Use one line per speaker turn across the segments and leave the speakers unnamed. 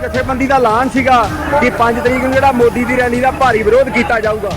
ਜਥੇਬੰਦੀ ਦਾ ਐਲਾਨ ਸੀਗਾ ਕਿ 5 ਤਰੀਕ ਨੂੰ ਜਿਹੜਾ ਮੋਦੀ ਦੀ ਰੈਲੀ ਦਾ ਭਾਰੀ ਵਿਰੋਧ ਕੀਤਾ ਜਾਊਗਾ।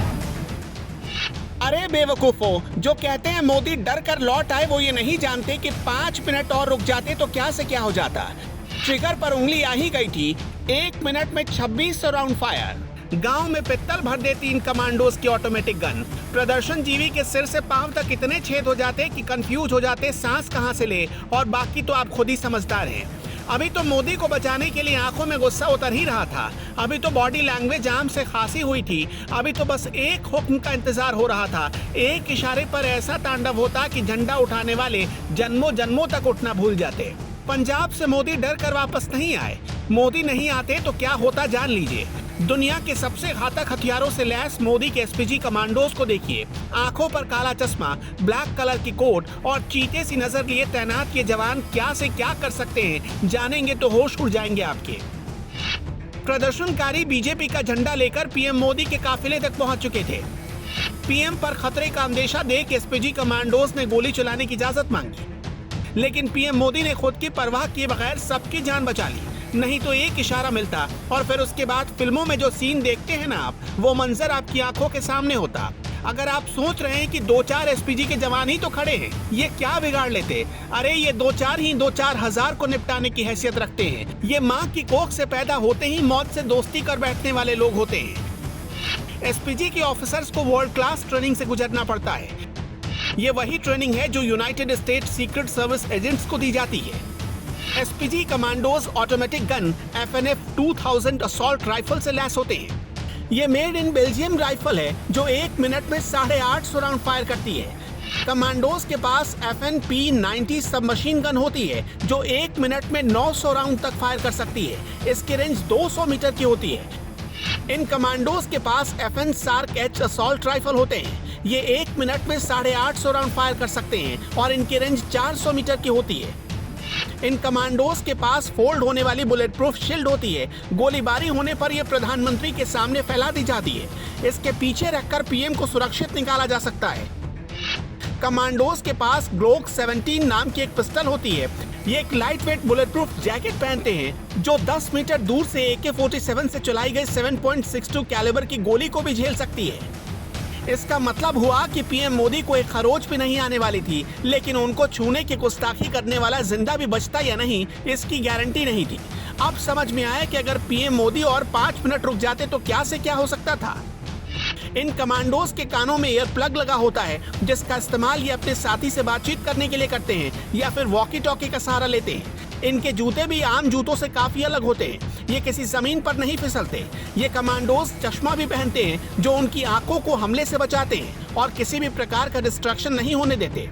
अरे बेवकूफो, जो कहते हैं मोदी डर कर लौट आए वो ये नहीं जानते कि 5 मिनट और रुक जाते तो क्या से क्या हो जाता। ट्रिगर पर उंगली आ ही गई थी। 1 मिनट में 2600 राउंड फायर। गांव में पित्तल भर देती इन कमांडोज की ऑटोमेटिक गन। प्रदर्शन जीवी के सिर से पांव तक इतने छेद हो जाते कि कंफ्यूज हो जाते सांस कहां से ले, और बाकी तो आप खुद ही समझदार हैं। अभी तो मोदी को बचाने के लिए आंखों में गुस्सा उतर ही रहा था। अभी तो बॉडी लैंग्वेज आम से खांसी हुई थी। अभी तो बस एक हुक्म का इंतजार हो रहा था। एक इशारे पर ऐसा तांडव होता कि झंडा उठाने वाले जन्मों जन्मों तक उठना भूल जाते। पंजाब से मोदी डर कर वापस नहीं आए। मोदी नहीं आते तो क्या होता जान लीजिए। दुनिया के सबसे घातक हथियारों से लैस मोदी के एसपीजी कमांडोज को देखिए। आंखों पर काला चश्मा, ब्लैक कलर की कोट और चीते सी नजर लिए तैनात ये जवान क्या से क्या कर सकते हैं, जानेंगे तो होश उड़ जाएंगे आपके। प्रदर्शनकारी बीजेपी का झंडा लेकर पीएम मोदी के काफिले तक पहुंच चुके थे। पीएम पर खतरे का अंदेशा देख एसपीजी कमांडोज ने गोली चलाने की इजाजत मांगी, लेकिन पीएम मोदी ने खुद की परवाह किए बगैर सबकी जान बचा ली। नहीं तो एक इशारा मिलता और फिर उसके बाद फिल्मों में जो सीन देखते हैं ना आप, वो मंजर आपकी आंखों के सामने होता। अगर आप सोच रहे हैं कि 2-4 एसपीजी के जवान ही तो खड़े हैं, ये क्या बिगाड़ लेते? अरे ये 2-4 ही 2-4 हजार को निपटाने की हैसियत रखते हैं। ये माँ की कोख से पैदा होते ही मौत से दोस्ती कर बैठने वाले लोग होते हैं। एसपीजी के ऑफिसर्स को वर्ल्ड क्लास ट्रेनिंग से गुजरना पड़ता है। ये वही ट्रेनिंग है जो United state secret service agents को दी जाती है। SPG commandos automatic gun FNF 2000 assault rifle से लैस होते हैं। ये मेड इन बेल्जियम राइफल है जो 1 मिनट में 850 राउंड फायर करती है। कमांडोज के पास FNP-90 सबमशीन गन होती है जो 1 मिनट में 900 राउंड तक फायर कर सकती है। इसकी रेंज 200 मीटर की होती है। इन कमांडोज के पास FN SCAR H assault rifle होते हैं। ये 1 मिनट में 850 राउंड फायर कर सकते हैं और इनकी रेंज 400 मीटर की होती है। इन कमांडोज के पास फोल्ड होने वाली बुलेट प्रूफ शील्ड होती है। गोलीबारी होने पर यह प्रधानमंत्री के सामने फैला दी जाती है। इसके पीछे रखकर पीएम को सुरक्षित निकाला जा सकता है। कमांडोज के पास ग्लोक 17 नाम की एक पिस्टल होती है। ये एक light weight bullet proof jacket पहनते हैं जो 10 मीटर दूर से AK-47 से चलाई गई 7.62 कैलिबर की गोली को भी झेल सकती है। इसका मतलब हुआ कि पीएम मोदी को एक खरोच भी नहीं आने वाली थी, लेकिन उनको छूने की गुस्ताखी करने वाला जिंदा भी बचता या नहीं, इसकी गारंटी नहीं थी। अब समझ में आया कि अगर पीएम मोदी और 5 मिनट रुक जाते तो क्या से क्या हो सकता था। इन कमांडोज के कानों में ईयर प्लग लगा होता है जिसका इस्तेमाल ये अपने साथी से बातचीत करने के लिए करते हैं या फिर वॉकी टॉकी का सहारा लेते हैं। इनके जूते भी आम जूतों से काफी अलग होते हैं। ये किसी जमीन पर नहीं फिसलते। ये कमांडोज चश्मा भी पहनते हैं जो उनकी आंखों को हमले से बचाते हैं और किसी भी प्रकार का डिस्ट्रैक्शन नहीं होने देते।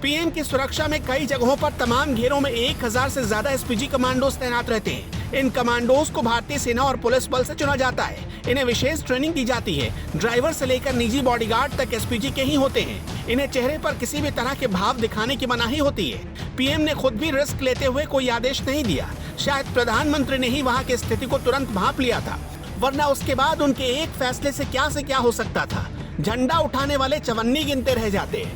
पीएम की सुरक्षा में कई जगहों पर तमाम घेरों में 1000 से ज्यादा एसपीजी कमांडोज तैनात रहते हैं। इन कमांडोज को भारतीय सेना और पुलिस बल से चुना जाता है। इन्हें विशेष ट्रेनिंग दी जाती है। ड्राइवर से लेकर निजी बॉडीगार्ड तक एसपीजी के ही होते हैं। इन्हें चेहरे पर किसी भी तरह के भाव दिखाने की मनाही होती है। पीएम ने खुद भी रिस्क लेते हुए कोई आदेश नहीं दिया। शायद प्रधानमंत्री ने ही वहाँ की स्थिति को तुरंत भांप लिया था, वरना उसके बाद उनके एक फैसले से क्या हो सकता था। झंडा उठाने वाले चवन्नी गिनते रह जाते।